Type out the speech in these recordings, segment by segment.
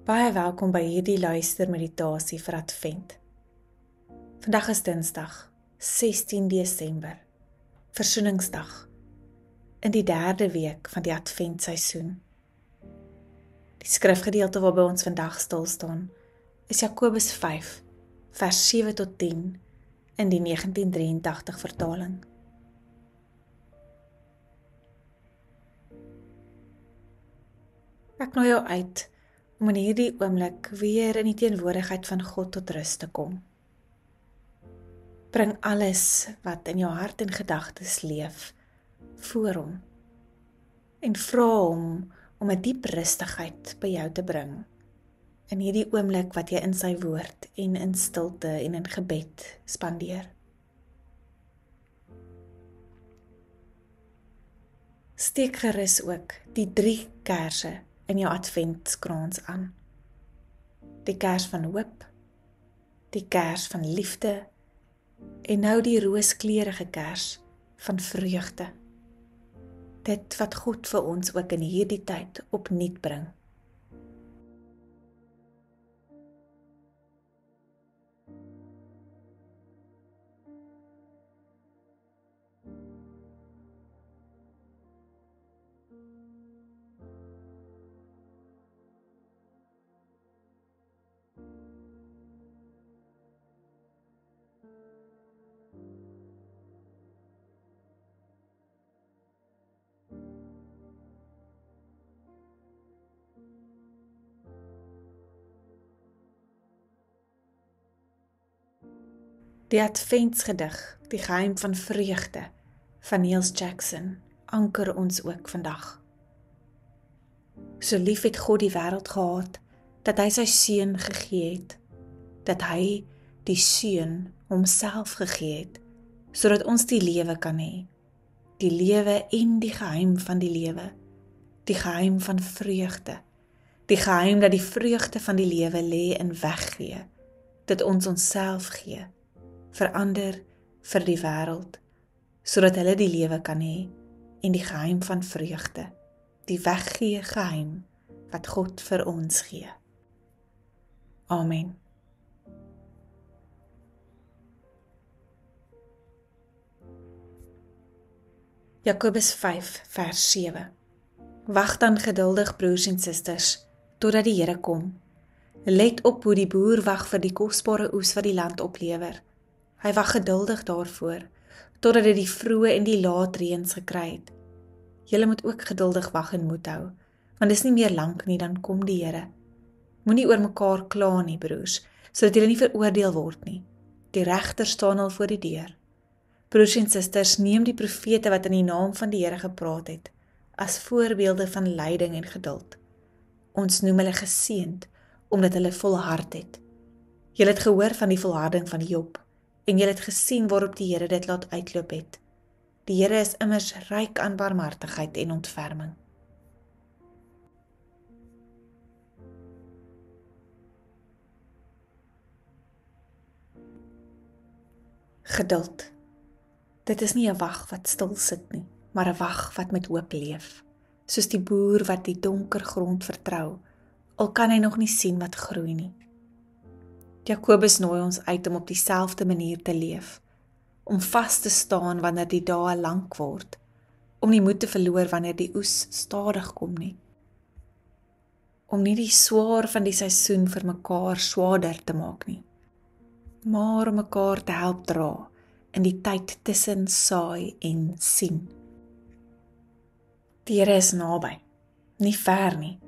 Baie welkom by hierdie luistermeditasie vir Advent. Vandag is Dinsdag, 16 Desember, Versoeningsdag, in die 3de week van die Adventseisoen. Die skrifgedeelte waarby ons vandag stil staan, is Jakobus 5, vers 7 tot 10, in die 1983 vertaling. Ek nooi jou uit om in hierdie oomblik weer in die teenwoordigheid van God tot rus te kom. Bring alles wat in jou hart en gedagtes leef voor hom en vra hom om 'n diep rustigheid by jou te bring in hierdie oomblik wat jy in sy woord en in stilte en in gebed spandeer. Steek gerus ook die 3 kerse in jou adventskrans aan. Die kers van hoop, die kers van liefde en nou die rooskleurige kers van vreugde. Dit wat God vir ons ook in hierdie tyd opnuut bring. Die Adventsgedig, die geheim van vreugde, van Niels Jackson, anker ons ook vandag. So lief het God die wêreld gehad, dat hy sy seun gegee het, dat hy die seun homself gegee het, sodat ons die lewe kan hê, die lewe en die geheim van die lewe, die geheim van vreugde, die geheim dat die vreugde van die lewe lê in weggee, dat ons onsself gee, verander vir die wêreld, sodat hulle die lewe kan hê en die geheim van vreugde, die weggee geheim wat God vir ons gee. Amen. Jakobus 5, vers 7. Wag dan geduldig, broers en susters, totdat die Here kom. Let op hoe die boer wag vir die kosbare oes wat die land oplewer. Hy wag geduldig daarvoor, totdat hy die vroeë en die laat reëns gekry het. Julle moet ook geduldig wag en moed hou, want dis nie meer lank nie, dan kom die Here. Moenie oor mekaar kla nie, broers, sodat julle nie veroordeel word nie. Die regter staan al voor die deur. Broers en susters, neem die profete wat in die naam van die Here gepraat het, as voorbeelde van lyding en geduld. Ons noem hulle geseënd, omdat hulle volhard het. Julle het gehoor van die volharding van Job, en julle het gesien waarop die Here dit laat uitloop het. Die Here is immers ryk aan barmhartigheid en ontferming. Geduld. Dit is nie 'n wag wat stil sit nie, maar 'n wag wat met hoop leef, soos die boer wat die donker grond vertrou, al kan hy nog nie sien wat groei nie. Jakobus nooi ons uit om op dieselfde manier te leef, om vas te staan wanneer die dae lank word, om nie moed te verloor wanneer die oes stadig kom nie, om nie die swaar van die seisoen vir mekaar swaarder te maak nie, maar om mekaar te help dra in die tyd tussen saai en sien. Die Here is naby, nie ver nie,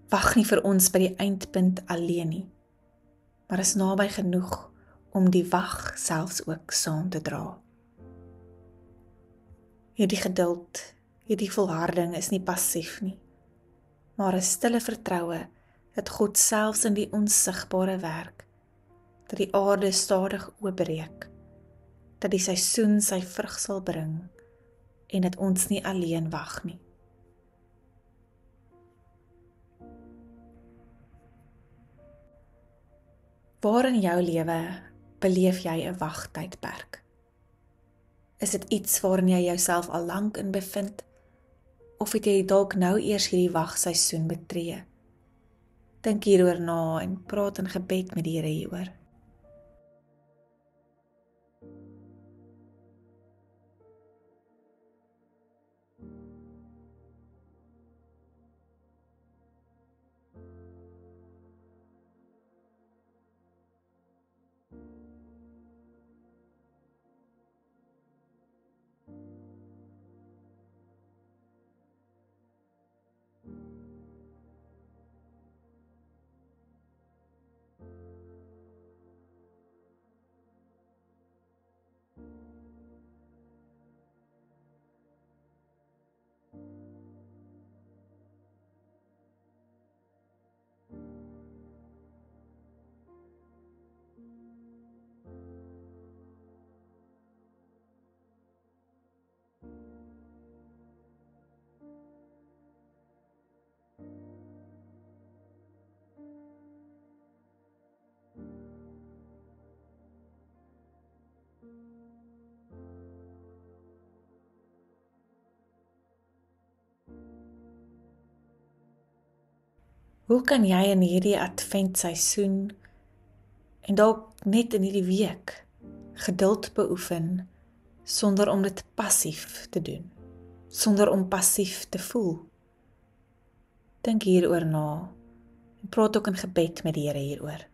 wag nie vir ons by die eindpunt alleen nie, maar is naby genoeg om die wag selfs ook saam te dra. Hierdie geduld, hierdie volharding is nie passief nie, maar 'n stille vertroue dat God selfs in die onsigbare werk, dat die aarde stadig oopbreek, dat die seisoen sy vrug sal bring en dat ons nie alleen wag nie. Waar in jou lewe beleef jy 'n wagtydperk? Is dit iets waarin jy jouself al lank in bevind? Of het jy dalk nou eers hierdie wagseisoen betree? Dink hieroor na en praat in gebed met die Here hieroor. Hoe kan jy in hierdie adventseisoen en dalk net in hierdie week geduld beoefen sonder om dit passief te doen, sonder om passief te voel? Dink hieroor na en praat ook in gebed met die Here hieroor.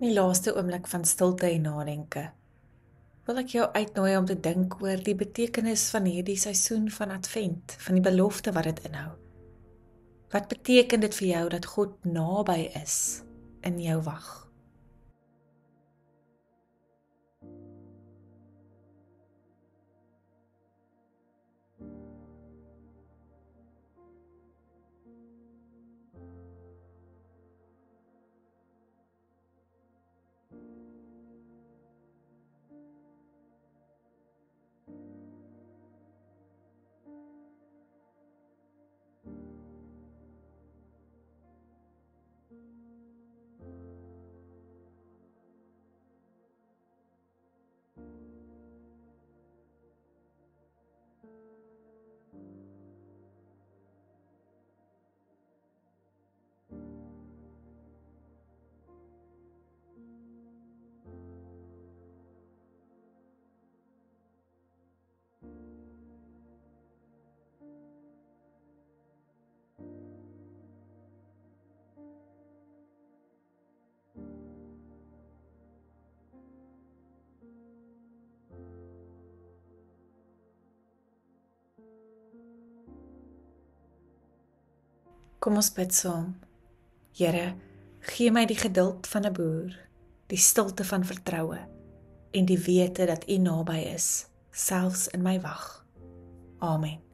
In die laaste oomblik van stilte en nadenke, wil ek jou uitnooi om te dink oor die betekenis van hierdie seisoen van Advent, van die belofte wat dit inhou. Wat beteken dit vir jou dat God naby is in jou wag? Kom ons bid saam. Here, gee my die geduld van 'n boer, die stilte van vertroue en die wete dat U naby is, selfs in my wag. Amen.